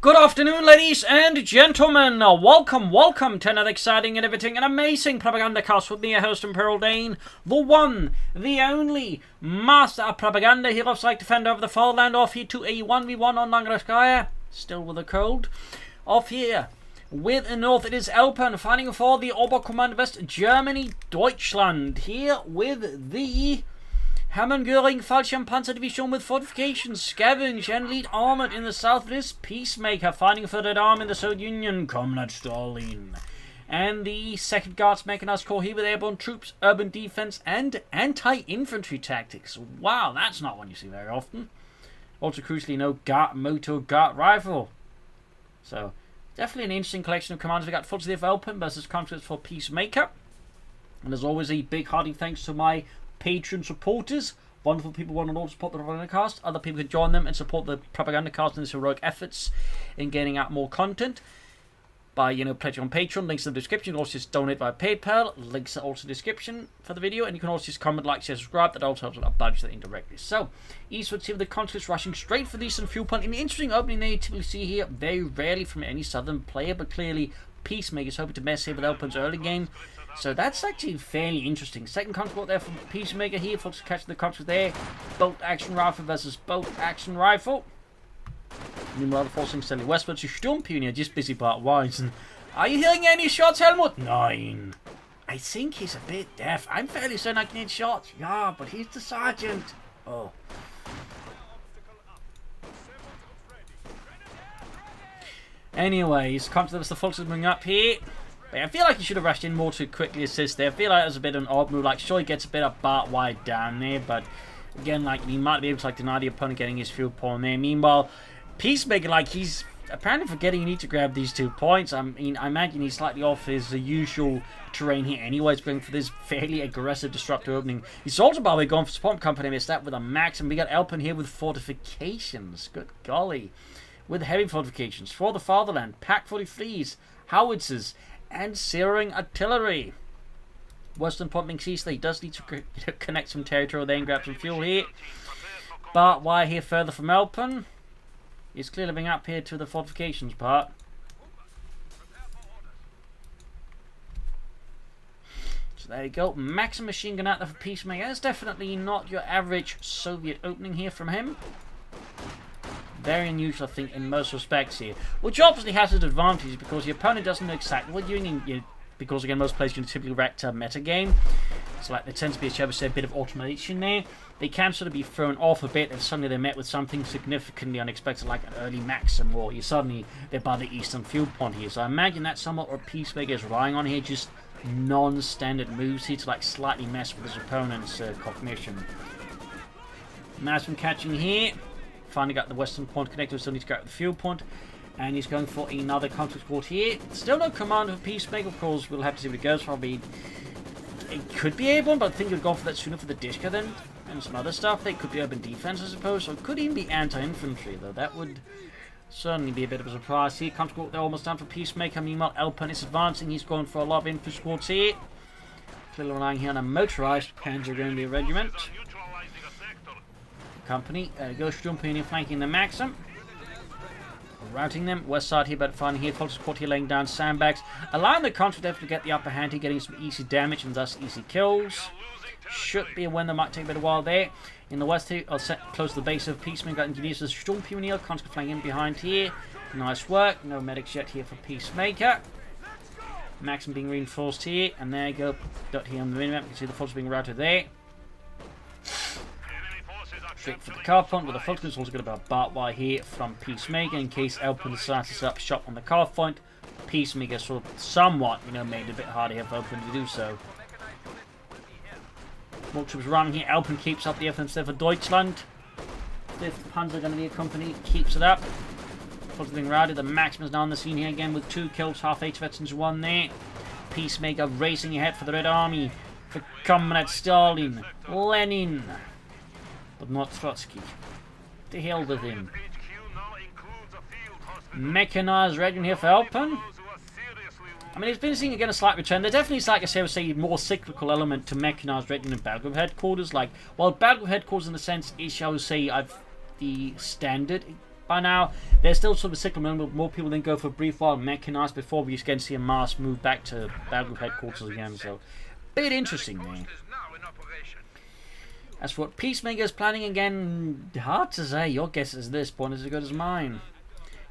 Good afternoon, ladies and gentlemen. Welcome to another exciting and everything and amazing Propagandacast with me, your host, Imperial Dane, the one, the only master of propaganda, heroes like defender of the fatherland, off here to a 1v1 on Langraskaya, still with a cold. Off here with the north, it is Elpern fighting for the Oberkommand West Germany, Deutschland. Here with the Göring Fallschirmpanzerdivision with fortifications, scavenge and lead armored in the south. It is Peacemaker fighting for the arm in the Soviet Union, Comrade Stalin. And the 2nd Guards Mechanized Corps here with airborne troops, urban defense and anti-infantry tactics. Wow, that's not one you see very often. Also crucially, no motor rifle. So definitely an interesting collection of commanders. We got Fortifications of Elpern versus conflicts for Peacemaker. And as always, a big hearty thanks to my Patreon supporters. Wonderful people want to support the Propagandacast. Other people can join them and support the Propagandacast in its heroic efforts in getting out more content by, pledging on Patreon. Links in the description. You can also just donate via PayPal. Links are also in the description for the video. And you can also just comment, like, share, subscribe. That also helps with our budget indirectly. So, eastwards here with the conflicts rushing straight for the eastern fuel point. An interesting opening there you typically see here. Very rarely from any southern player, but clearly Peacemaker is hoping to mess here with Elpern's early game. So that's actually fairly interesting. 2nd conflict there from Peacemaker here. Folks catching the conflict there. Bolt action rifle versus bolt action rifle. Meanwhile, the forcing steadily westwards to Sturmpionier, just busy part wise. And are you hearing any shots, Helmut? Nein. I think he's a bit deaf. I'm fairly certain I can hear shots. Yeah, but he's the sergeant. Oh. Anyways, conflict the folks coming up here. But I feel like he should have rushed in more to quickly assist there. I feel like it was a bit of an odd move. Like, sure, he gets a bit of Bart wide down there, but again, like, he might be able to deny the opponent getting his field point there. Meanwhile, Peacemaker, he's apparently forgetting you need to grab these 2 points. I mean, I imagine he's slightly off his usual terrain here anyways, going for this fairly aggressive disruptor opening. He's also, by the way, going for Swamp Company. Missed that with a max, and we got Elpern here with fortifications. Good golly. With heavy fortifications for the fatherland, Pack 43s, howitzers, and zeroing artillery. Western point being seized. He does need to connect some territory there and grab some fuel here. But why here further from Elpern? He's clearly living up here to the fortifications part. So there you go. Maximum machine gun out there for Peacemaker. That's definitely not your average Soviet opening here from him. Very unusual, I think, in most respects here. Which obviously has its advantages because your opponent doesn't know exactly what you're doing. Because, again, most players can typically react to a meta game. So, there tends to be, a bit of automation there. They can sort of be thrown off a bit if suddenly they're met with something significantly unexpected, like an early Maxim, or they're by the eastern field point here. So I imagine that's somewhat what Peacemaker is relying on here, just non-standard moves here to, slightly mess with his opponent's cognition. Maxim catching here. Finally got the western point connected, still need to go at the fuel point. And he's going for another conflict port here. Still no command of Peacemaker, of course. We'll have to see what it goes for. It could be airborne, but I think he'll go for that sooner for the Dishka then. And some other stuff. They could be urban defense, I suppose. Or it could even be anti-infantry, though. That would certainly be a bit of a surprise here. Conflict port, they're almost done for Peacemaker. Meanwhile, Elpern is advancing. He's going for a lot of infantry squads here. Clearly relying here on a motorized Panzer regiment. Company. Go Sturmpionier flanking the Maxim. Routing them. West side here, but finally here. Folks squad here laying down sandbags. Allowing the conflict to get the upper hand here, getting some easy damage and thus easy kills. Should be a win that might take a bit of a while there. In the west here, I'll set close to the base of Peacemaker. Got engineers as Sturmpionier. Conflict flanking in behind here. Nice work. No medics yet here for Peacemaker. Maxim being reinforced here. And there you go. Dot here on the minimap. You can see the forces being routed there. Straight for the car point with the focus. Also got about Bart wire here from Peacemaker in case Elpern decides to set up shop on the car point. Peacemaker sort of somewhat, made it a bit harder here for Elpern to do so. More troops running here. Elpern keeps up the offensive for Deutschland. 5th Panzer going to be accompanied. Keeps it up. Forces being routed. The Maxim is now on the scene here again with 2 kills. Half H veterans, 1 there. Peacemaker racing ahead for the Red Army. For Comrade Stalin. Lenin. But not Trotsky. To hell with him. Mechanized regiment here for Elpern. I mean, it's been seeing again a slight return. There definitely is, like I say, a more cyclical element to mechanized regiment and Belgrade headquarters. While Belgrade headquarters, in a sense, is, shall we say, the standard by now. There's still sort of a cycle moment, more people then go for a brief while mechanized before we again see a mass move back to Battle Group headquarters again. So, bit interesting there. As for what Peacemaker is planning again, hard to say. Your guess at this point is as good as mine.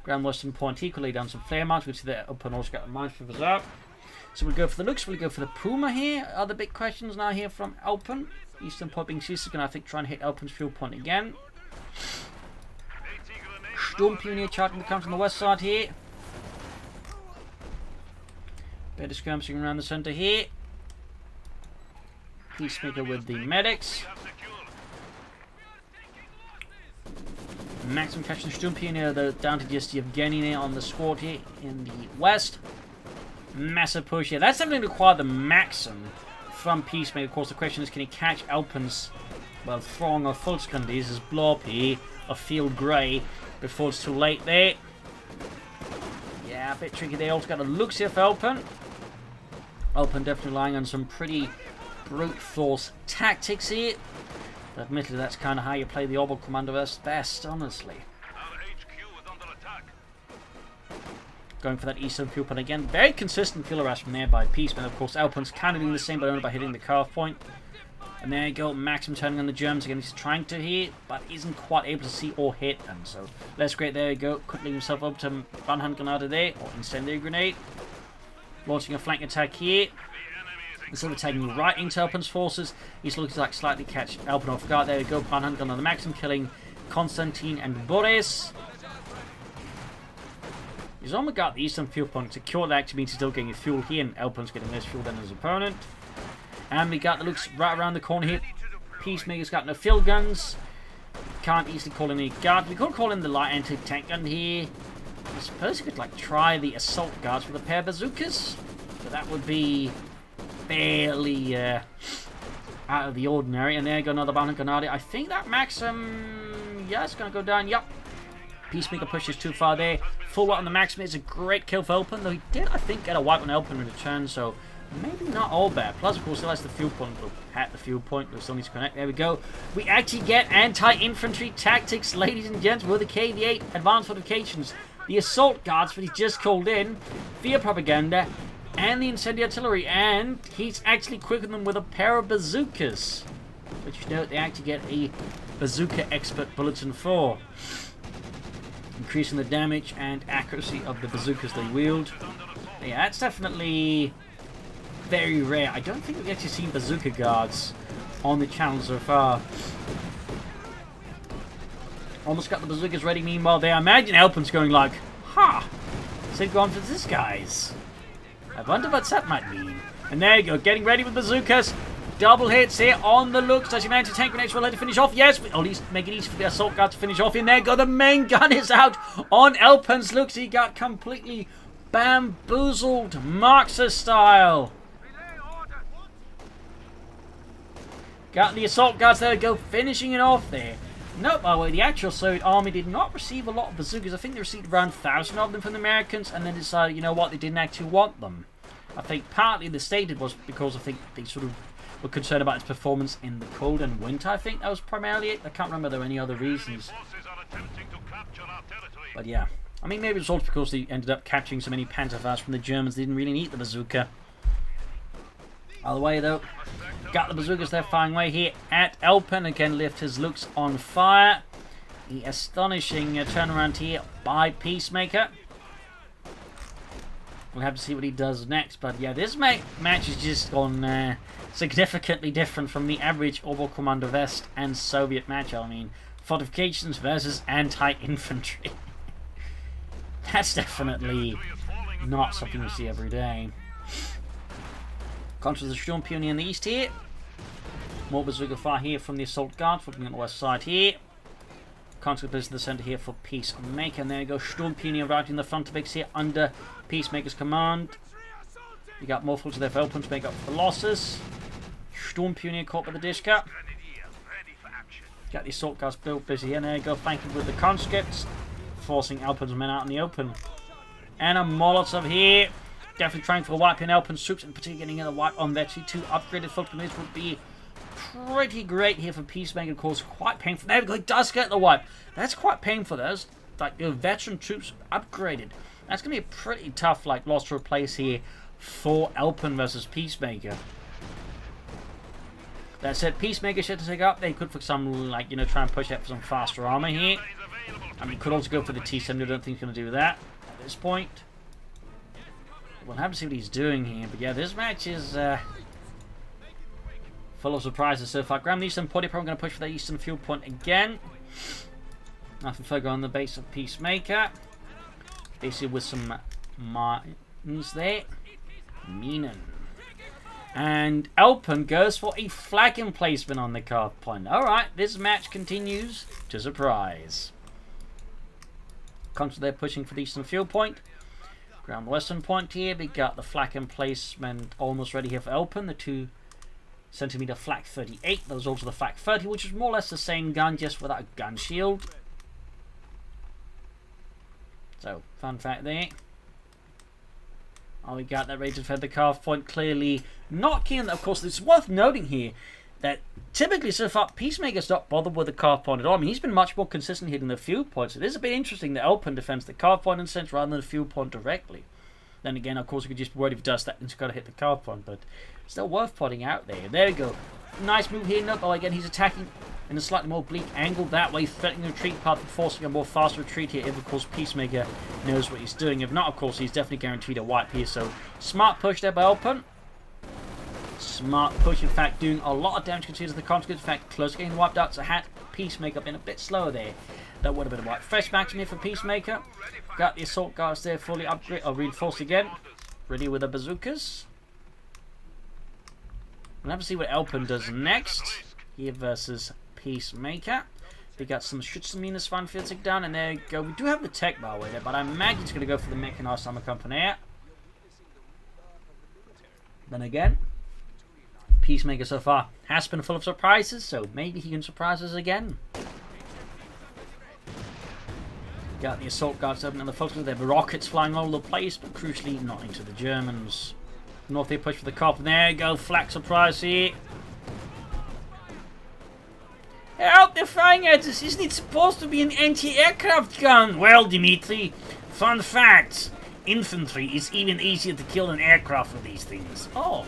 Grand Western Point equally down some flare marks. We see that Elpern also got the mine flippers up. So we'll go for the looks. We'll go for the Puma here. Other big questions now here from Elpern. Eastern Point being seized, going to I think try and hit Elpern's fuel point again. Storm Pioneer charging the comes on the west side here. Better skirmishing around the centre here. Peacemaker with the medics. Maximum catching Storm Pioneer though down to just Yevgeny there on the squad here in the west. Massive push here. That's definitely required the Maxim from Peacemaker. Of course, the question is, can he catch Elpern's, well, throng of Fullskundies, his blow up here, of Field Grey, before it's too late there. Yeah, a bit tricky there. Also got the looks here for Elpern. Elpern definitely relying on some pretty brute force tactics here. But admittedly, that's kind of how you play the Orbital Commander best, honestly. Going for that eastern fuel point again. Very consistent fuel rush from there by Peacemaker. Of course, Elpern's kind of doing the same, but only by hitting the cutoff point. And there you go, Maxim turning on the Germans again. He's trying to hit, but isn't quite able to see or hit them. So, that's great. There you go. Quickly himself up to one-hand grenade there, or incendiary grenade. Launching a flank attack here. Instead of taking right into Elpern's forces, he's looking to like slightly catch Elpern off guard. There we go, one-hand gun on the Maxim, killing Konstantin and Boris. He's almost got the eastern fuel point secured. That actually means he's still getting fuel here, and Elpern's getting less fuel than his opponent. And we got the looks right around the corner here. Peacemaker's got no field guns. Can't easily call in any guards. We could call in the light anti-tank gun here. I suppose you could like try the assault guards with a pair of bazookas. So that would be fairly out of the ordinary. And there you go, another bound grenade. I think that Maxim, yeah, it's going to go down. Yep. Peacemaker pushes too far there. Full out on the Maxim is a great kill for Elpern, though he did, I think, get a wipe on Elpern in return, so maybe not all bad. Plus, of course, still has the fuel point. We'll hat the fuel point, but still needs to connect. There we go. We actually get anti-infantry tactics, ladies and gents, with the KV-8 advanced fortifications. The assault guards that he just called in, via propaganda, and the incendiary artillery, and he's actually quicker them with a pair of bazookas. Which, you know, they actually get a bazooka expert bulletin for. Increasing the damage and accuracy of the bazookas they wield. Yeah, that's definitely very rare. I don't think we've actually seen bazooka guards on the channel so far. Almost got the bazookas ready meanwhile there. I imagine Elpern's going like, ha! So they've gone for this guys. I wonder what that might mean. And there you go, getting ready with bazookas. Double hits here on the looks. Does he manage to tank grenades will let it finish off? Yes, or at least make it easy for the assault guard to finish off. In there go, the main gun is out on Elpern's looks. He got completely bamboozled, Marxist style. Got the assault guards there to go, finishing it off there. Nope, by the way, the actual Soviet army did not receive a lot of bazookas. I think they received around 1,000 of them from the Americans, and then decided, you know what, they didn't actually want them. I think partly the stated was because I think they sort of were concerned about its performance in the cold and winter. I think that was primarily it. I can't remember there were any other reasons. But yeah, I mean maybe it was also because they ended up capturing so many Panzerfaust from the Germans. They didn't really need the bazooka. Either way though, got the bazookas there firing away here at Elpern. Again, lift his looks on fire. The astonishing turnaround here by Peacemaker. We'll have to see what he does next, but yeah, this match has just gone significantly different from the average Orbital Commander West and Soviet match. I mean, fortifications versus anti-infantry. That's definitely not something you see every day. Contra the Storm Pioneer in the east here. More bazooka fire here from the assault guards, looking on the west side here. Contra in the center here for Peacemaker. And there you go, Storm Pioneer right in the front of X here under Peacemaker's command. You got more forces there for Elpern to make up for the losses. Storm Pioneer caught by the dish cut. Got the assault guards built busy, and there you go, flanking with the conscripts, forcing Elpern's men out in the open. And a Molotov here, definitely trying for a wipe in Elpern's troops, and particularly getting a wipe on their two upgraded foot grenades would be pretty great here for Peacemaker. Of course, quite painful. There we go, he does get the wipe. That's quite painful. There's like your veteran troops upgraded. That's going to be a pretty tough loss to replace here for Elpern versus Peacemaker. That said, Peacemaker should take up. They could for some, try and push out for some faster armor here. I mean, could also go for the T-70. I don't think he's going to do that at this point. We'll have to see what he's doing here. But yeah, this match is full of surprises so far. Graham Eastern Point, probably going to push for that Eastern Field Point again. Nothing further on the base of Peacemaker. Basically with some mines there. Minen. And Elpern goes for a flag emplacement on the carve point. Alright, this match continues to surprise. Constantly they're pushing for the Eastern Field Point. Ground Western Point here. We got the flak emplacement almost ready here for Elpern. The 2cm flak 38. There was also the flak 30, which is more or less the same gun, just without a gun shield. So, fun fact there. Oh, we got that ready to defend the carve point. Clearly not keen. Of course, it's worth noting here that typically so far Peacemaker's not bothered with the carve point at all. I mean, he's been much more consistent hitting the field points. It is a bit interesting that Elpern defends the carve point in a sense rather than the field point directly. Then again, of course, you could just be worried if he does that, he's got to hit the carve point, but still worth pointing out there. There we go. Nice move here. Oh, again, he's attacking in a slightly more bleak angle that way, threatening the retreat path and forcing a more fast retreat here if, of course, Peacemaker knows what he's doing. If not, of course, he's definitely guaranteed a wipe here. So, smart push there by Elpern. Smart push, in fact, doing a lot of damage considering the consequence. In fact, close getting wiped out, so had Peacemaker been a bit slower there, that would have been a wipe. Fresh maximum here for Peacemaker. Got the assault guards there fully upgraded or reinforced again. Ready with the bazookas. We'll have to see what Elpern does next. Here versus Peacemaker. We got some Schützenmines Fanfilzig down, and there we go. We do have the tech bar way there, but I imagine it's going to go for the mechanized armor company. Then again, Peacemaker so far has been full of surprises, so maybe he can surprise us again. Got the assault guards open and the folks with their rockets flying all over the place, but crucially not into the Germans. North they push for the cop, and there you go, flak surprise here. Help, they're firing at us. Isn't it supposed to be an anti-aircraft gun? Well, Dimitri, fun fact. Infantry is even easier to kill than aircraft with these things. Oh.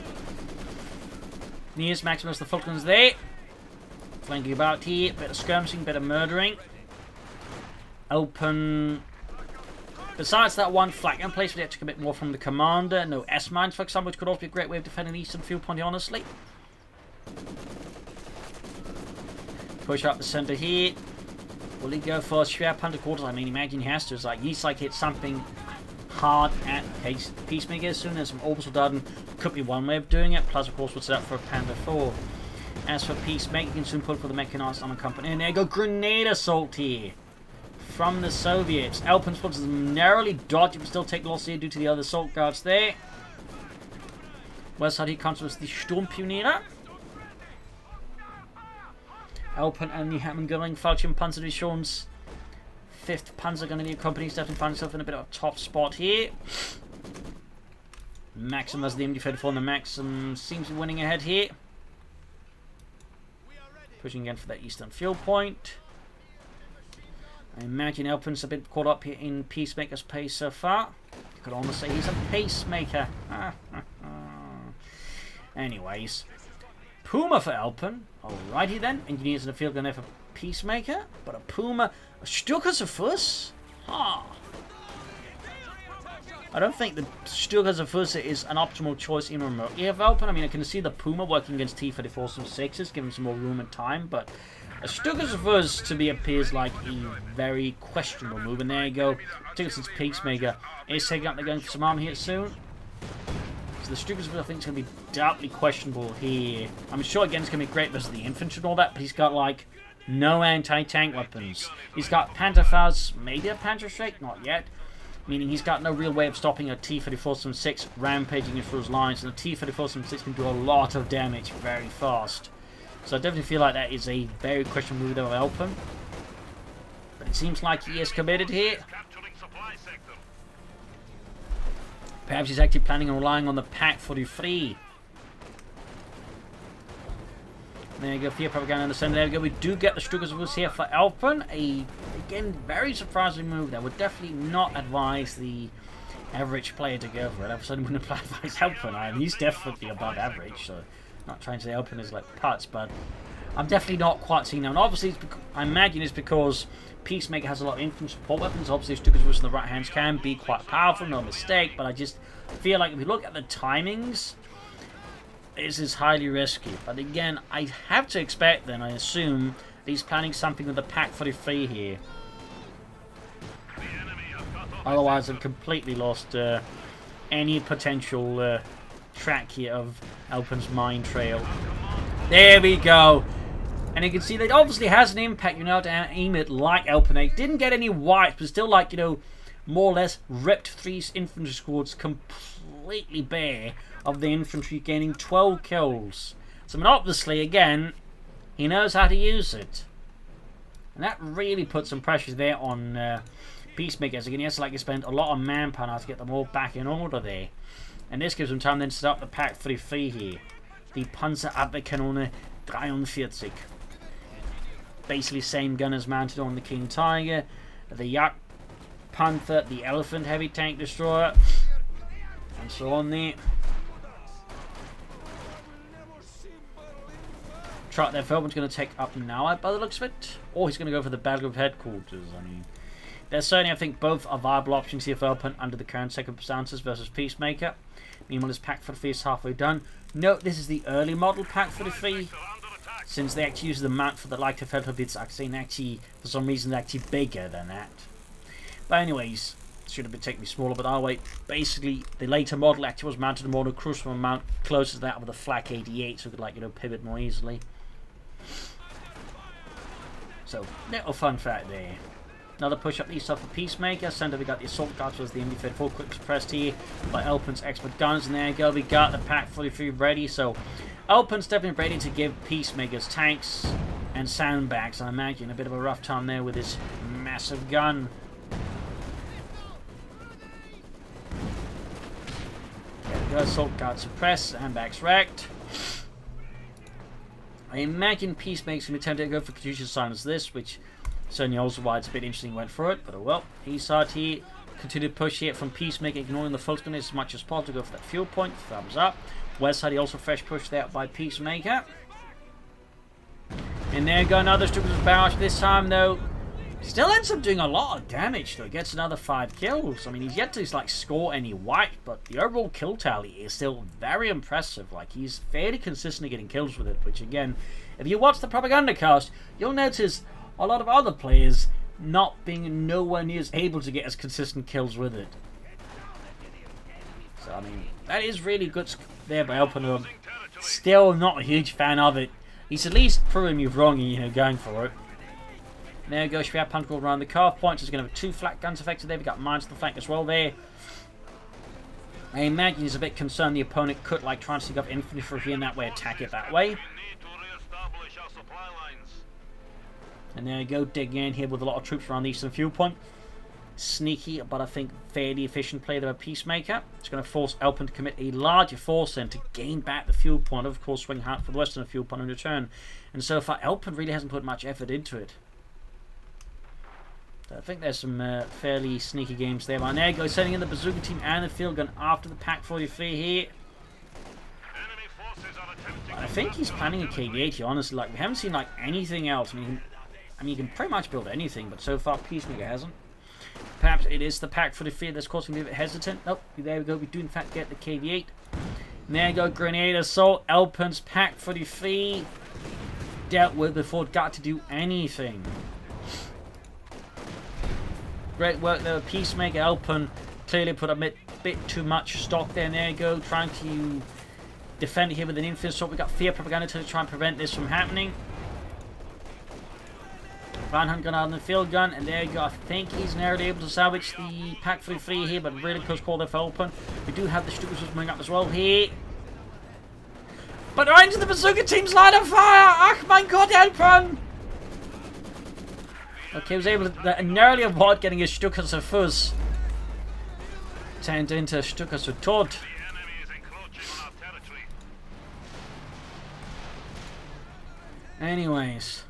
Nearest Maximus the Falcons there. Flanking about here. Bit of skirmishing, bit of murdering. Open. Besides that one flak in place, we have to commit more from the commander. No S-mines, for example, which could also be a great way of defending the Eastern Field Point, honestly. Push up the center here. Will he go for Schwerpunter quarters? I mean, imagine he has to. It's like he's hit something hard at Peacemaker as soon as some orbital Darden could be one way of doing it. Plus, of course, we'll set up for a Panther 4. As for Peacemaker, you can soon put for the mechanized armor company. And there you go, grenade assault here from the Soviets. Elpern spots narrowly dodged, but still take loss here due to the other assault guards there. West side here comes with the Sturmpioniere. Elpern and the Hammond-Göring Fallschirm Panzerdivision's 5th Panzer going to be accompanied. Definitely find himself in a bit of a top spot here. Maxim as the MD-34, and the Maxim seems to be winning ahead here. Pushing again for that Eastern Field Point. I imagine Elpern's a bit caught up here in Peacemaker's pace so far. You could almost say he's a pacemaker. Anyways. Puma for Elpern. Alrighty then. Engineers in the field going there for Peacemaker. But a Puma. A Sturkazerfuss? Huh. I don't think the Sturkazerfuss is an optimal choice in remotely of Elpern. I mean, I can see the Puma working against T-34 some 6s, giving some more room and time, but a Sturkazerfuss to me appears like a very questionable move. And there you go. Particularly since Peacemaker is taking up the gun for some armor here soon. So the Sturkazerfuss I think is going to be doubtly questionable here. I'm sure again it's going to be great versus the infantry and all that, but he's got like no anti-tank weapons. He's got Panzerfaust, maybe a Panzerschreck, not yet. Meaning he's got no real way of stopping a T-34-6 rampaging through his lines, and a T-34-6 can do a lot of damage very fast. So I definitely feel like that is a very questionable move of Elpern. But it seems like he is committed here. Perhaps he's actually planning on relying on the Pak 43. There you go, Fear Propaganda in the center. There we go. We do get the Sturkazerfuss here for Elpern. A again, very surprising move. I would definitely not advise the average player to go for it. I certainly wouldn't advise Elpern. I mean, he's definitely above average, so not trying to say Elpern is like putz, but I'm definitely not quite seeing that. And obviously, I imagine it's because Peacemaker has a lot of infantry support weapons. Obviously, Stukas in the right hands can be quite powerful, no mistake, but I just feel like if you look at the timings, this is highly risky. But again, I have to expect then, I assume, that he's planning something with the pack 43 here. Otherwise, I've completely lost any potential track here of Elpern's mine trail. There we go. And you can see that it obviously has an impact. You know, to aim it like Elpern. Didn't get any wipes, but still, like, you know, more or less ripped 3 infantry squads completely bare of the infantry, gaining 12 kills. So, I mean, obviously, again, he knows how to use it. And that really puts some pressure there on Peacemakers. Again, he has to, like, spend a lot of manpower to get them all back in order there. And this gives him time then to set up the pack 33 here. The Panzerabwehrkanone 43. Basically same gun as mounted on the King Tiger, the Jagdpanther, the Elephant heavy tank destroyer, and so on there. Truck that Elpern's going to take up now by the looks of it, or he's going to go for the Battle of Headquarters. I mean, there's certainly, I think, both are viable options here for Elpern under the current circumstances versus Peacemaker. Meanwhile, his pack 43 is halfway done. Note this is the early model pack 43. Since they actually use the mount for the lighter Feldherr and actually, for some reason, they're actually bigger than that. But anyways, should have been taking me smaller, but I'll wait. Basically, the later model actually was mounted on a crucible mount closer to that of the Flak 88, so it could, like, you know, pivot more easily. So, little fun fact there. Another push up east off of Peacemaker. Center we got the assault guards as the MB-34 quick suppressed here by Elpern's expert guns, and there you go, we got the pack 43 ready. So Elpern's definitely ready to give Peacemaker's tanks and sandbags. I imagine a bit of a rough time there with his massive gun. There we go, assault guard suppressed, sandbags wrecked. I imagine Peacemaker's going to be tempted to go for Katyusha silence this, which certainly also why it's a bit interesting he went for it, but oh well. East side here, continue to push here from Peacemaker, ignoring the Fulton as much as possible to go for that fuel point. Thumbs up. West side, he also fresh pushed there by Peacemaker. And there you go, another Stukas barrage. This time though, still ends up doing a lot of damage though. Gets another 5 kills. I mean, he's yet to like score any white, but the overall kill tally is still very impressive. Like, he's fairly consistently getting kills with it, which again, if you watch the Propagandacast, you'll notice a lot of other players not being nowhere near as able to get as consistent kills with it. So, I mean, that is really good there by Elpern. Still not a huge fan of it. He's at least proving me wrong and, you know, going for it. There we go, should we have Panther around the calf point. He's going to have 2 flak guns affected there. We've got mines to the flank as well there. I imagine he's a bit concerned the opponent could, like, try and stick up infantry here and that way, attack it that way. And there we go, digging in here with a lot of troops around the eastern fuel point. Sneaky, but I think fairly efficient play there by Peacemaker. It's going to force Elpern to commit a larger force then to gain back the fuel point. Of course, swing hard for the western fuel point in return. And so far, Elpern really hasn't put much effort into it. So I think there's some fairly sneaky games there. And there you go, sending in the bazooka team and the field gun after the pack 43 here. I think he's planning a KV-80 here, honestly. Like, we haven't seen like anything else. I mean, you can pretty much build anything, but so far Peacemaker hasn't. Perhaps it is the pack 43 that's causing me a bit hesitant. Nope, there we go. We do in fact get the KV-8. And there you go, grenade assault. Elpern's pack 43 dealt with before it got to do anything. Great work there with Peacemaker. Elpern clearly put a bit too much stock there. And there you go, trying to defend here with an infantry assault. We got Fear Propaganda to try and prevent this from happening. Van gun out on the field gun, and there you go. I think he's nearly able to salvage the pack 43 here, but really close call there for Elpern. We do have the Stukas coming up as well here. But right into the bazooka team's line of fire! Ach mein Gott, Elpern! Okay, he was able to narrowly avoid getting his Stukas zu Fuß. Turned into Stukas zu Tod. Anyways.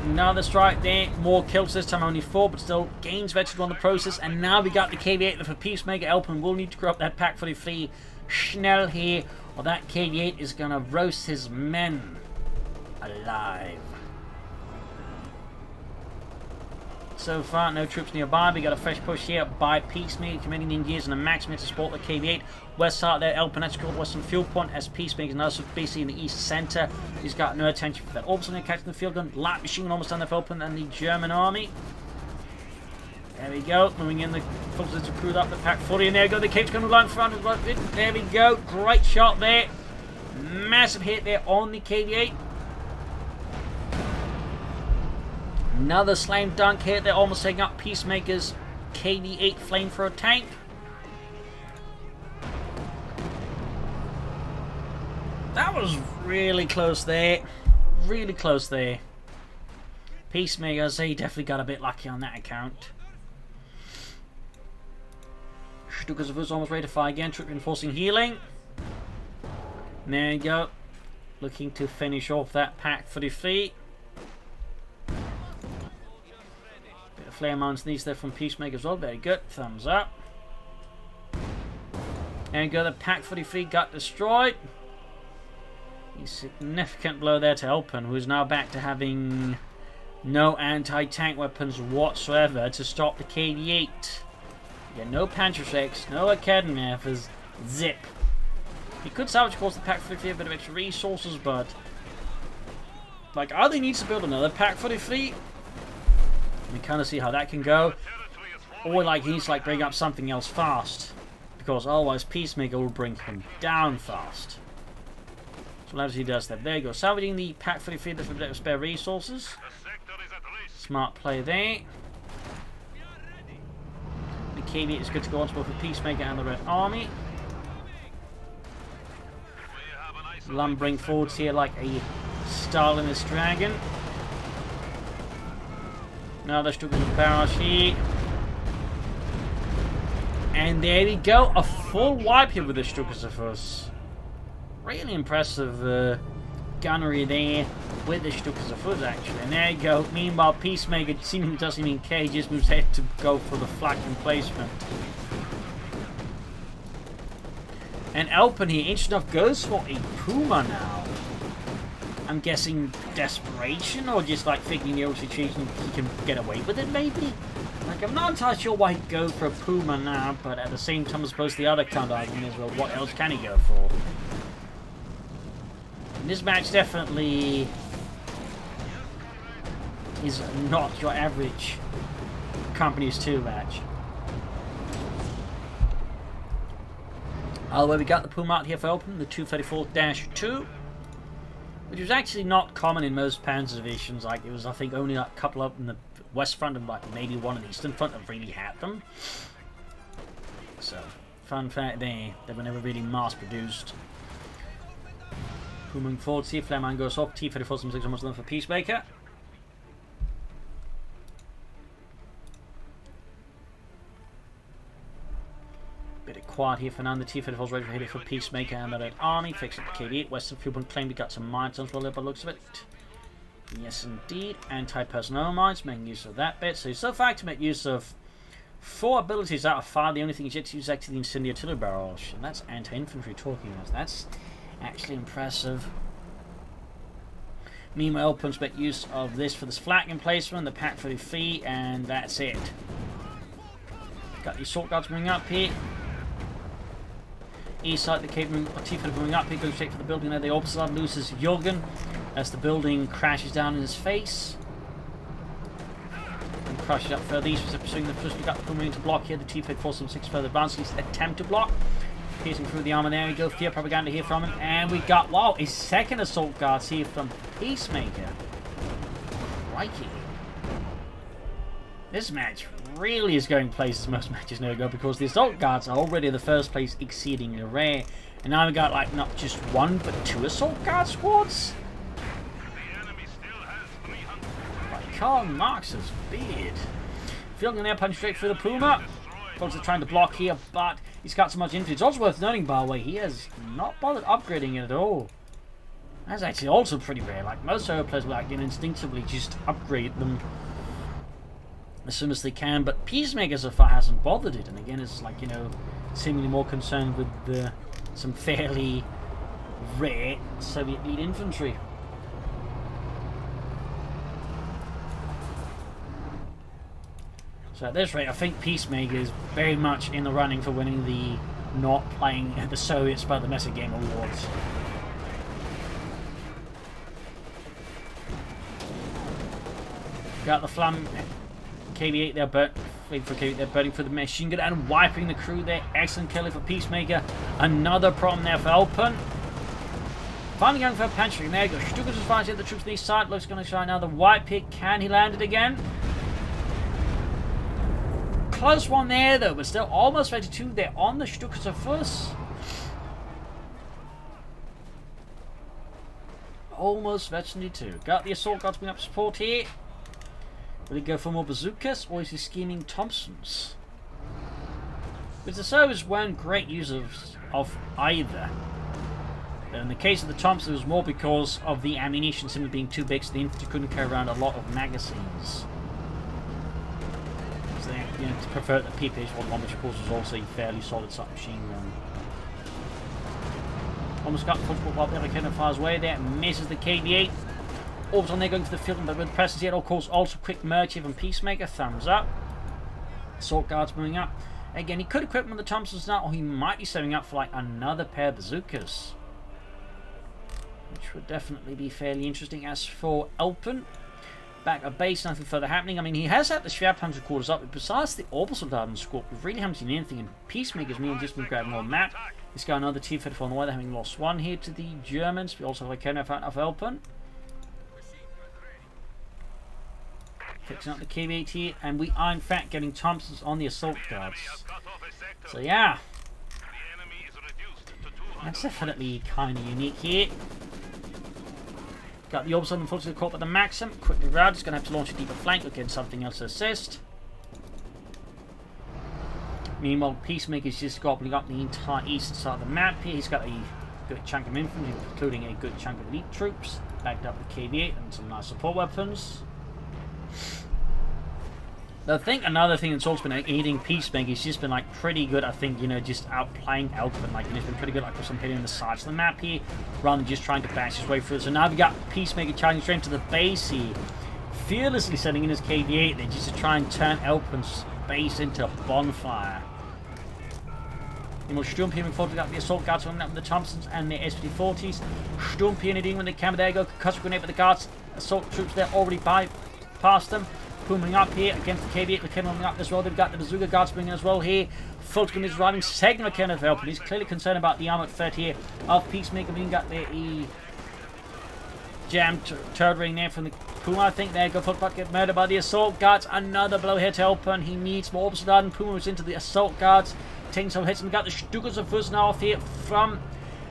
Another strike there. More kills this time, only 4, but still gains vegetable on the process. And now we got the KV-8 for Peacemaker. Elpern will need to grow up that pack 43 Schnell here, or that KV-8 is going to roast his men alive. So far, no troops nearby. We got a fresh push here by Peacemaker, committing the engineers and a maximum to support the KV-8. West side there, Elpern has called Western Fuel Point as Peacemaker is now basically in the east center. He's got no attention for that. Also, catching the field gun, light machine gun almost done there for Elpern and the German army. There we go, moving in the forces to crew up the pack 40, and there we go. The Cape's going to line front of it. There we go, great shot there. Massive hit there on the KV-8. Another slam dunk hit. They're almost taking up Peacemaker's KV-8 flamethrower tank. That was really close there. Really close there. Peacemaker, I say, definitely got a bit lucky on that account. Stukas of us almost ready to fire again. Troop reinforcing healing. And there you go. Looking to finish off that pack for defeat. Flare mounts these there from Peacemaker as well. Very good. Thumbs up. There you go. The pack 43 got destroyed. A significant blow there to Elpern, who is now back to having no anti-tank weapons whatsoever to stop the KV-8. Yeah, no Panzerschrecks, no Academy for zip. He could salvage, of course, the pack 43 a bit of extra resources, but like, either he needs to build another pack 43. We kind of see how that can go, or like he needs to like bring up something else fast, because otherwise Peacemaker will bring him down fast. So as he does that, there you go, salvaging the pack 43 for a bit of spare resources. Smart play there. The KV is good to go on both for Peacemaker and the Red Army. Lumbering forwards here like a Stalinist dragon. Now they're stuck in the barrage here. And there we go. A full wipe here with the Stukas. Really impressive gunnery there with the Stukas actually. And there you go. Meanwhile, Peacemaker seemingly doesn't even care. He just moves ahead to go for the flak emplacement. And Elpern here, interesting enough, goes for a Puma now. I'm guessing desperation, or just like thinking the old situation he can get away with it, maybe? Like, I'm not entirely sure why he'd go for a Puma now, but at the same time, I suppose the other counter argument is, well, what else can he go for? And this match definitely is not your average Companies 2 match. Although we got the Puma out here for Elpern, the 234-2. Which was actually not common in most Panzer divisions. Like, it was, I think, only like a couple up in the west front and like maybe one in the eastern front that really had them. So, fun fact there, they were never really mass produced. Moving forward, see if Flareman goes off. T-34 some 6 almost done for Peacemaker. Bit of quiet here for now. The T-34's ready to hit it for Peacemaker and the Red Army. Fix up the KV-8. Western Fuel Point claim we got some mines as well there by the looks of it. Yes, indeed. Anti-personnel mines, making use of that bit. So far to make use of 4 abilities out of 5. The only thing he's yet to use is actually the Incendiary Artillery Barrage. And that's anti-infantry talking about. That's actually impressive. Meanwhile, Elpern's make use of this for this flak emplacement, the pack for the fee, and that's it. Got the assault guards moving up here. East side, the Cape T-34 moving up here, goes straight for the building there. The opposite side loses Jürgen as the building crashes down in his face. And crashes up further east, pursuing the first. We got the Puma to block here. The T-34 some 6 further advancing, attempt to block. Piercing through the armor, there we go. Fear propaganda here from him. And we got, wow, a second assault guards here from Peacemaker. Crikey. This match really is going places most matches never go, because the assault guards are already in the first place exceedingly rare. And now we got like not just 1 but 2 assault guard squads. Like Karl Marx's beard. Feeling an air punch straight through the Puma. Folks are trying to block here, but he's got so much infantry. It's also worth noting, by the way, he has not bothered upgrading it at all. That's actually also pretty rare. Like, most solo players will, like, instinctively just upgrade them as soon as they can, but Peacemaker so far hasn't bothered it, and again it's like, seemingly more concerned with some fairly rare Soviet lead infantry. So at this rate, I think Peacemaker is very much in the running for winning the not playing the Soviets by the Meta Game Awards. Got the Flam KV-8 there, they're burning for the machine gun and wiping the crew there. Excellent killing for Peacemaker. Another problem there for Elpern. Finally going for a pantry. There you go. Stukas is fighting at the troops on the east side. Looks going to try now the white pick. Can he land it again? Close one there though, but still almost 32 there on the Stukas of Fuss. Almost 22. Got the assault guards bring up support here. Will he go for more bazookas, or is he scheming Thompsons? Because the Soviets weren't great users of either. But in the case of the Thompson, it was more because of the ammunition simply being too big, so the infantry couldn't carry around a lot of magazines. So they preferred the PPH-11, which of course was also a fairly solid submachine gun. Almost got the football while the other cannon fires away there, misses the KV-8. Orbital there going for the field, but with presence yet, of course, also quick merge here from Peacemaker. Thumbs up. Assault guards moving up. Again, he could equip them with the Thompsons now, or he might be setting up for like another pair of bazookas, which would definitely be fairly interesting. As for Elpern, back at base, nothing further happening. I mean, he has had the Schwerpanzer quarters up, but besides the Orbital guard and squad, we really haven't seen anything. And Peacemaker's meal just been grabbing on map. He's got another T-34 on the way. They're having lost one here to the Germans. We also have a cannon out of Elpern. Fixing up the KV-8 here, and we are in fact getting Thompsons on the assault guards. So yeah, that's definitely kind of unique here. Got the Orbital unfortunately caught by the Maxim. Quickly routed, he's going to have to launch a deeper flank, look at something else to assist. Meanwhile, Peacemaker's just gobbling up the entire east side of the map here. He's got a good chunk of infantry, including a good chunk of elite troops. Backed up with KV-8 and some nice support weapons. I think another thing that's also been aiding Peacemaker, he's just been like pretty good, I think, just outplaying Elpern. Like, he's been pretty good, like, for some hitting the sides of the map here, rather than just trying to bash his way through. So now we got Peacemaker charging straight to the base here, fearlessly sending in his KV-8 there just to try and turn Elpern's base into a bonfire. Sturmpion before we got the assault guards coming up with the Thompsons and their SP-40s. Sturmpion doing when they can, but there you go, concussive grenade with the guards. Assault troops there already past them. Booming up here against the KV-8. The coming up as well. They've got the bazooka guards bringing as well here. Fulton is riding second McKenna of Elpern. He's clearly concerned about the armored threat here of Peacemaker. We got the jammed turret ring there from the Puma. I think there go for get murdered by the assault guards. Another blow here to Elpern. He needs more Orbital guard, and Puma was into the assault guards, taking some hits. And we got the Stukas of Fuss now off here from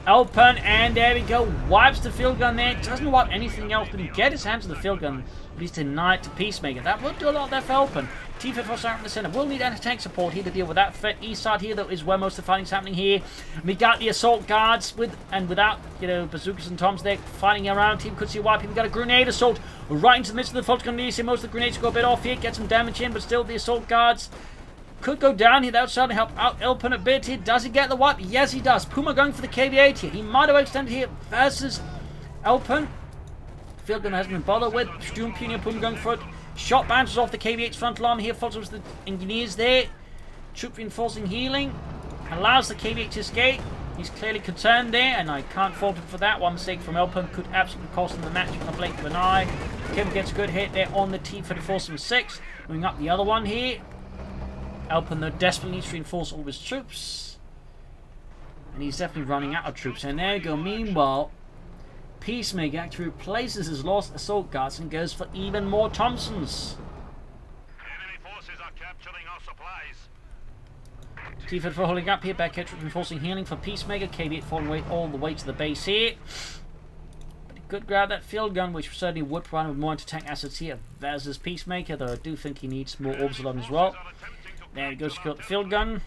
Elpern, and there we go. Wipes the field gun there. Doesn't wipe anything else, but he get his hands on the field gun. But he's denied to Peacemaker. That will do a lot there for Elpern. T-54 out in the center. We'll need anti-tank support here to deal with that threat. East side here, though, is where most of the fighting's happening here. We got the assault guards with and without, bazookas and toms there fighting around. Team could see wiping. We got a grenade assault right into the midst of the fault gun. You see most of the grenades go a bit off here. Get some damage in, but still the assault guards could go down here. That would certainly help out Elpern a bit here. Does he get the wipe? Yes, he does. Puma going for the KV-8 here. He might have extended here versus Elpern. Field gun hasn't been bothered with. Sturmpion, Puma going for it. Shot bounces off the KV-8's frontal arm here. Follows the engineers there. Troop reinforcing healing. Allows the KV-8 to escape. He's clearly concerned there, and I can't fault him for that. One mistake from Elpern could absolutely cost him the match in the blink of an eye. Kim gets a good hit there on the T-34-6. Moving up the other one here. Elpern, though, desperately needs to reinforce all of his troops. And he's definitely running out of troops. And there we go. Meanwhile, Peacemaker actually replaces his lost assault guards and goes for even more Thompsons. Enemy forces are capturing our supplies. T-54 holding up here, back here, reinforcing healing for Peacemaker. KV-8 falling away all the way to the base here. But he could grab that field gun, which certainly would provide him with more anti-tank assets here versus Peacemaker, though I do think he needs more orbital on as well. There he goes, secure the field gun.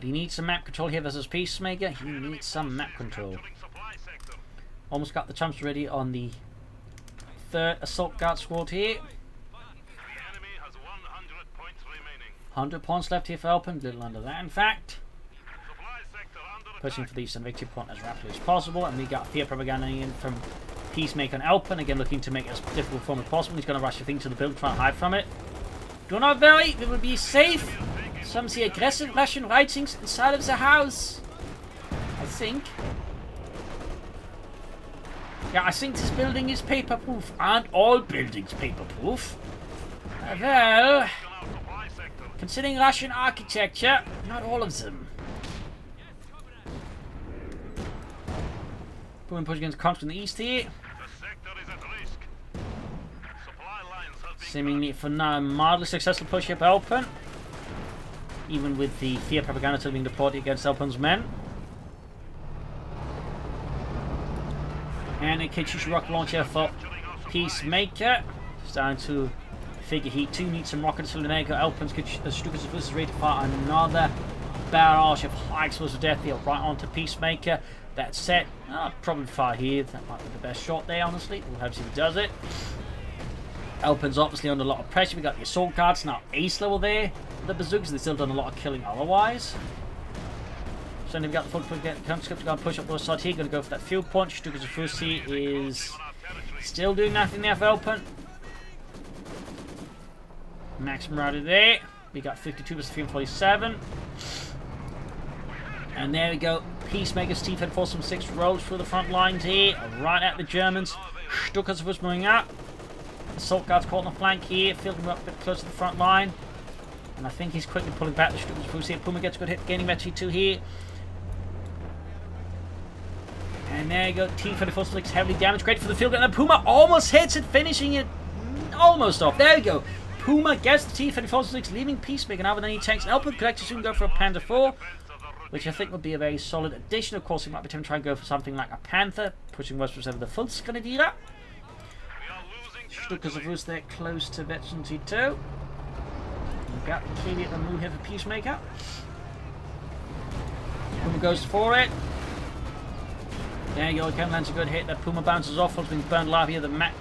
But he needs some map control here versus Peacemaker. He needs some map control. Capturing supply sector. Almost got the chumps ready on the third assault guard squad here. The enemy has 100 points remaining. 100 points left here for Elpern. A little under that, in fact. Supply sector under Pushing attack. for the Eastern victory point as rapidly as possible. And we got fear propaganda in from Peacemaker and Elpern. Again, looking to make it as difficult for him as possible. He's going to rush the thing to the build, try and hide from it. Do not worry, we will be safe. Some see aggressive Russian writings inside of the house. I think. Yeah, I think this building is paper-proof. Aren't all buildings paper-proof? Well, Our supply sector. considering Russian architecture, not all of them. Boom, pushing against Contra in the east here. The sector is at risk. Supply lines have been Seemingly for now a mildly successful push here by Elpern. Even with the fear propaganda still being deployed against Elpern's men. And a K2 rocket launcher for Peacemaker. Starting to figure he too needs some rockets. So there go. Elpern's Stukas is ready to fire another barrage of high explosive death deal right onto Peacemaker. That set. Probably fire here. That might be the best shot there, honestly. We'll have to see if he does it. Elpern's obviously under a lot of pressure. We got the assault guards now ace level there. The bazookas, they've still done a lot of killing otherwise. So then we've got the full conscript to go and push up those sides here. Going to go for that field punch. Stukas Fusi is still doing nothing there for Elpern. Maximum router there. We got 52 versus 347. And there we go. Peacemaker's teeth had forced some 6 rolls through the front lines here. Right at the Germans. Stukas was moving up. Assault guards caught on the flank here. Fielding up a bit close to the front line. And I think he's quickly pulling back the Stukas Fusi. Puma gets a good hit, gaining Metri 2 here. And there you go. T-34 looks heavily damaged. Great for the field gun. And Puma almost hits it, finishing it almost off. There you go. Puma gets the T-34 leaving Peacemaker now with any tanks. Elpern could actually soon go for a Panther 4, which I think would be a very solid addition. Of course, he might be tempted to try and go for something like a Panther, pushing westwards over the Volksgrenadier. Stukas there close to Veteran T2. We've got the KV at the move here for Peacemaker. Puma goes for it. There you go, again lands a good hit. That Puma bounces off, has been burned alive here. The Mac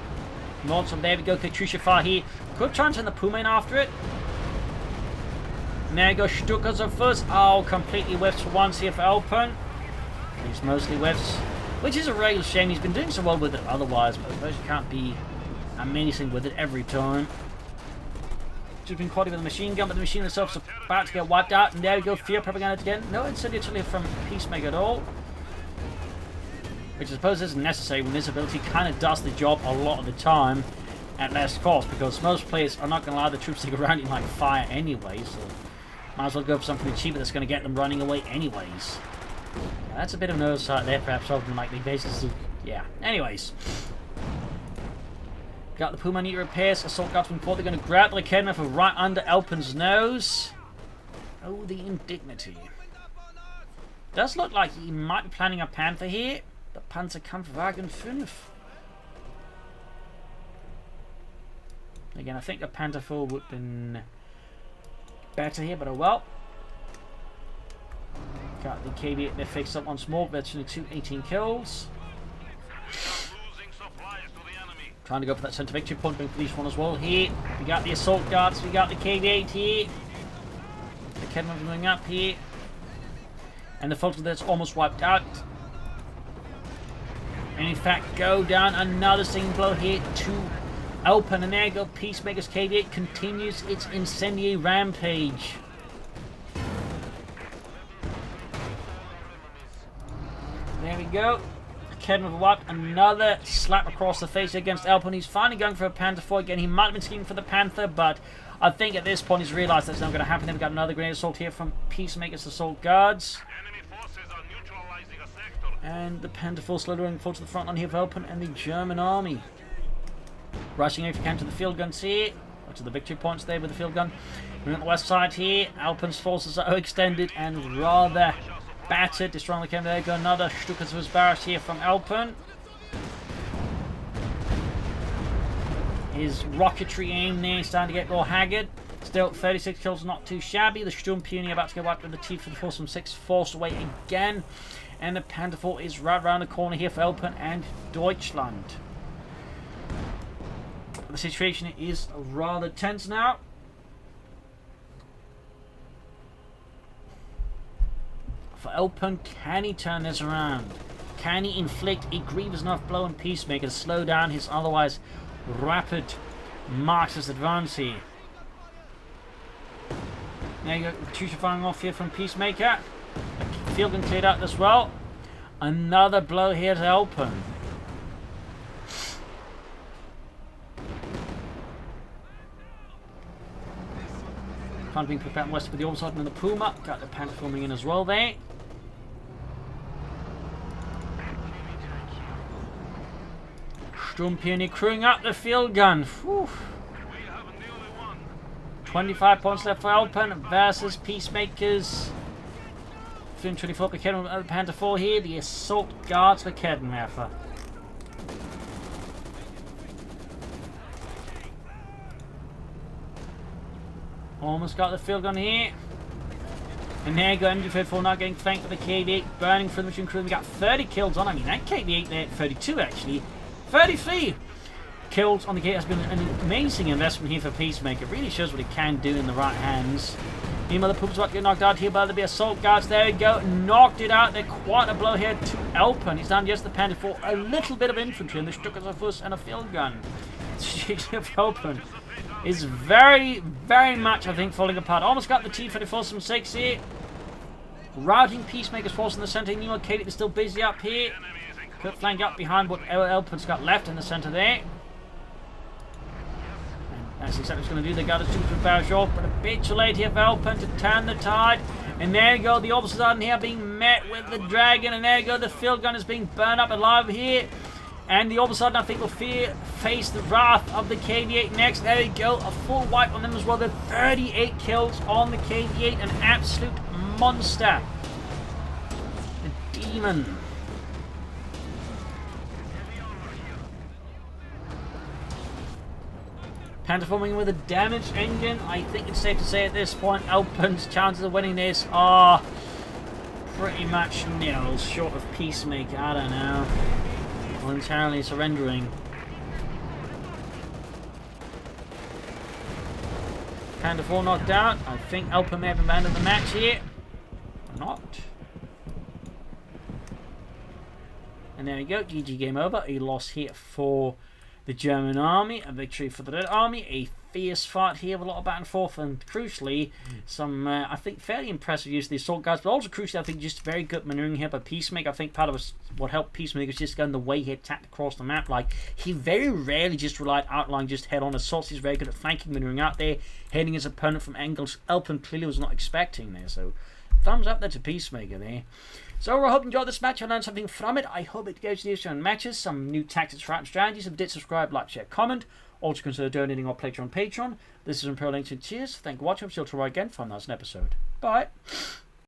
Nordson, there we go. Katrusha far here. Could try and send the Puma in after it. And there you go, Stukas first. Oh, completely whiffs for once here for Elpern. He's mostly whiffs, which is a real shame. He's been doing so well with it otherwise, but I suppose you can't be amazing with it every time. Just been caught with a machine gun, but the machine itself is about to get wiped out. And there we go, fear propaganda again. No incendiary from Peacemaker at all. Which I suppose isn't necessary when this ability kind of does the job a lot of the time at less cost, because most players are not going to allow the troops to go around in like fire anyway, so might as well go for something cheaper that's going to get them running away anyways. Yeah, that's a bit of an oversight there, perhaps, rather than like the basis of... yeah, anyways. Got the Puma need repairs. Assault guards from Fort. They're going to grab the Kedma for right under Elpern's nose. Oh, the indignity. Does look like he might be planning a Panther here. The Panzerkampfwagen 5. Again, I think a Panther 4 would have been better here, but oh well. Got the KB there fixed up once more. Veteran 2, 18 kills. Trying to go for that centre victory point, being police one as well here. We got the assault guards, we got the KB8 here. The Kedma moving up here. And the Fulton that's almost wiped out. And in fact, go down another stinging blow here to Elpern. And there you go, Peacemaker's KB8 continues its incendiary rampage. There we go. Kedma wiped, another slap across the face against Elpern. He's finally going for a Panther 4 again. He might have been scheming for the Panther, but I think at this point he's realised that's not going to happen. Then we've got another grenade assault here from Peacemaker's assault guards. Enemy forces are neutralizing a sector. And the Panther 4 slithering forward to the front line here for Elpern and the German army. Rushing if you can to the field guns here. Or to the victory points there with the field gun. We're on the west side here. Elpern's forces are extended and rather battered. Destroying the camp. There you go. Another Stukas barrage here from Elpern. His rocketry aim there starting to get more haggard. It's Still, 36 kills, not too shabby. The Sturmpeony about to go back with the T-54 from 6, forced away again. And the Panther 4 is right around the corner here for Elpern and Deutschland. The situation is rather tense now. For Elpern, can he turn this around? Can he inflict a grievous enough blow on Peacemaker to slow down his otherwise rapid Marxist advance here? There you go, Katyusha firing off here from Peacemaker. Field gun cleared out as well. Another blow here to Elpern. Kind of being put back west with the Oversight and the Puma. Got the Panther forming in as well there. Sturmpeony crewing up the field gun. Whew. 25 points left for Elpern versus Peacemakers. 24 for the Panther 4 here. The Assault Guards for Kettenwerfer. Almost got the field gun here. And there you go, MG34 not getting flanked with the KV8 burning for the machine crew. We got 30 kills on. I mean, that KV8 there, 32 actually. 33 kills on the gate has been an amazing investment here for Peacemaker. It really shows what he can do in the right hands. Meanwhile, the Puma's about to get knocked out here by the Assault Guards. There we go. Knocked it out. They're quite a blow here to Elpern. He's down just the Panther for a little bit of infantry and the Stuckerfuss and a field gun. Elpern is very, very much, I think, falling apart. Almost got the T-34 from 6 here. Routing Peacemaker's force in the centre. Meanwhile, Kate is still busy up here. Could flank up behind what Elpern's got left in the centre there. And that's exactly what he's going to do. They got a super barrage off, but a bit too late here for Elpern to turn the tide. And there you go, the officers out here being met with the dragon. And there you go, the field gun is being burned up alive here. And the other side, I think, will face the wrath of the KV8 next. There you go, a full wipe on them as well. The 38 kills on the KV8, an absolute monster. The demon. Panther forming with a damaged engine. I think it's safe to say at this point, Elpern's chances of winning this are pretty much nil, short of Peacemaker. I don't know. Voluntarily surrendering. Panther 4 knocked out. I think Elpern may have abandoned the match here. Or not. And there we go. GG, game over. A loss here for the German army. A victory for the Red army. A fierce fight here with a lot of back and forth. And crucially, some, I think, fairly impressive use of the assault guards. But also crucially, I think, just very good maneuvering here by Peacemaker. I think part of what helped Peacemaker was just going the way he attacked across the map. Like, he very rarely just relied outline, just head-on assaults. He's very good at flanking, maneuvering out there, hitting his opponent from angles Elpern clearly was not expecting there. So, thumbs up there to Peacemaker there. So I hope you enjoyed this match. I learned something from it. I hope it gives you some matches, some new tactics, and strategies. If you did, subscribe, like, share, comment. Also consider donating or pledging on Patreon. This is Imperial Links and cheers. Thank you for watching. I'm still tomorrow again for another episode. Bye.